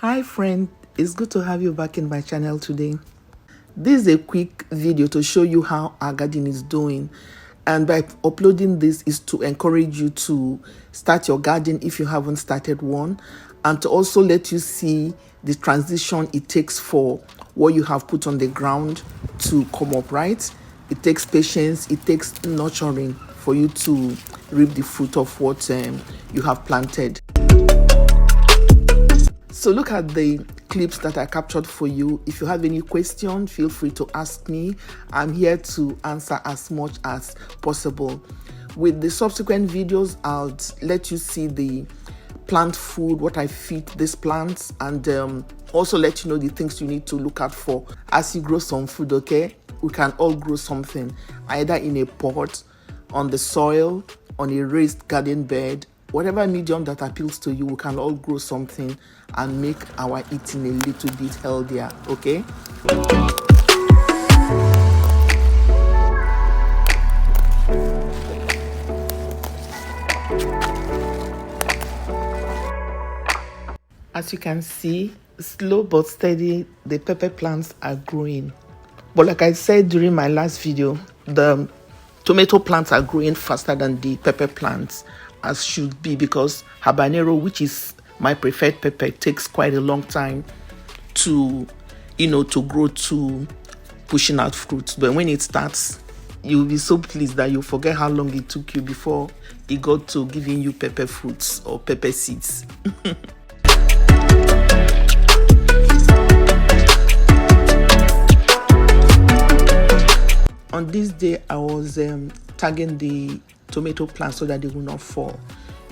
Hi friend, it's good to have you back in my channel today. This is a quick video to show you how our garden is doing, and by uploading this is to encourage you to start your garden if you haven't started one, and to also let you see the transition it takes for what you have put on the ground to come up, right? It takes patience, it takes nurturing for you to reap the fruit of what you have planted. So look at the clips that I captured for you. If you have any question, feel free to ask me. I'm here to answer as much as possible. With the subsequent videos, I'll let you see the plant food, what I feed these plants, and also let you know the things you need to look out for as you grow some food, okay? We can all grow something, either in a pot, on the soil, on a raised garden bed, whatever medium that appeals to you. We can all grow something and make our eating a little bit healthier, okay? As you can see, slow but steady, the pepper plants are growing. But like I said during my last video, the tomato plants are growing faster than the pepper plants, as should be, because habanero, which is my preferred pepper, takes quite a long time to grow to pushing out fruits. But when it starts, you'll be so pleased that you forget how long it took you before it got to giving you pepper fruits or pepper seeds. On this day, I was tagging the tomato plants so that they will not fall.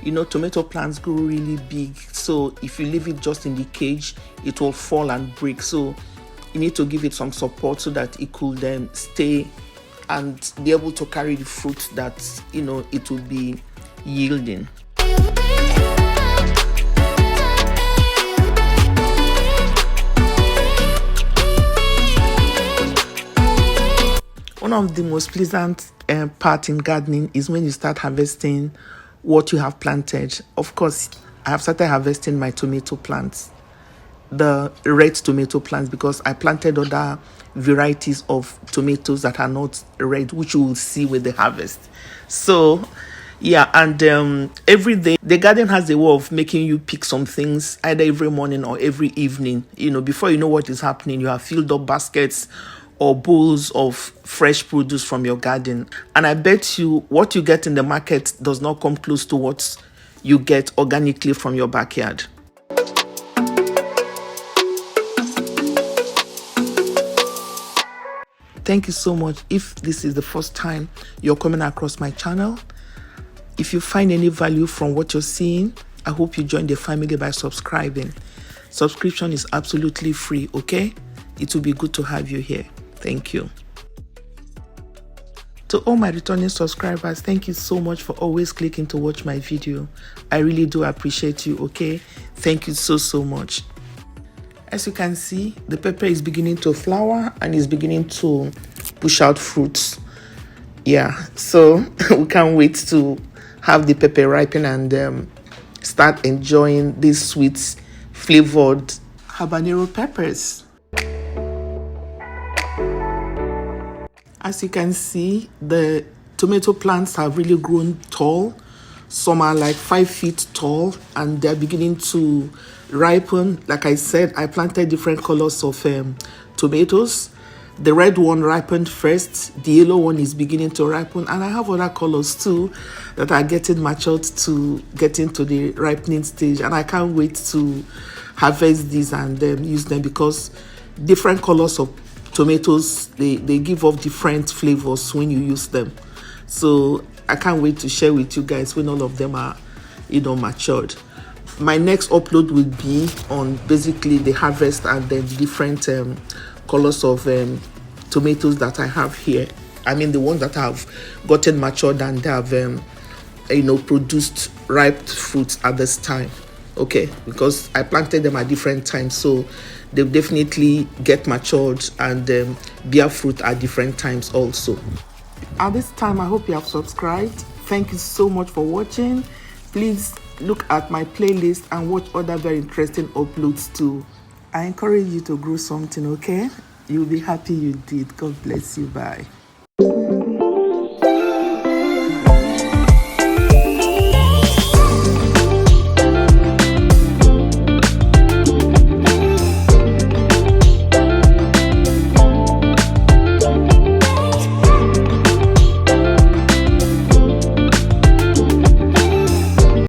You know, tomato plants grow really big, so if you leave it just in the cage, it will fall and break. So you need to give it some support so that it could stay and be able to carry the fruit that it will be yielding. One of the most pleasant part in gardening is when you start harvesting what you have planted. Of course, I have started harvesting my tomato plants, the red tomato plants, because I planted other varieties of tomatoes that are not red, which you will see with the harvest. So yeah, and every day the garden has a way of making you pick some things, either every morning or every evening. Before you know what is happening, you have filled up baskets or bowls of fresh produce from your garden. And I bet you what you get in the market does not come close to what you get organically from your backyard. Thank you so much. If this is the first time you're coming across my channel, if you find any value from what you're seeing, I hope you join the family by subscribing. Subscription is absolutely free, okay? It will be good to have you here. Thank you. To all my returning subscribers, thank you so much for always clicking to watch my video. I really do appreciate you, okay? Thank you so much. As you can see, the pepper is beginning to flower and is beginning to push out fruits. Yeah, so we can't wait to have the pepper ripen and start enjoying these sweet flavored habanero peppers. As you can see, the tomato plants have really grown tall. Some are like 5 feet tall and they're beginning to ripen. Like I said, I planted different colors of tomatoes. The red one ripened first, the yellow one is beginning to ripen, and I have other colors too that are getting matured to get into the ripening stage, and I can't wait to harvest these and use them, because different colors of tomatoes, they give off different flavors when you use them. So I can't wait to share with you guys when all of them are matured. My next upload will be on basically the harvest and then different colors of tomatoes that I have here. I mean the ones that have gotten matured and have produced ripe fruits at this time. Okay, because I planted them at different times, so they'll definitely get matured and bear fruit at different times also. At this time, I hope you have subscribed. Thank you so much for watching. Please look at my playlist and watch other very interesting uploads too. I encourage you to grow something, okay? You'll be happy you did. God bless you. Bye.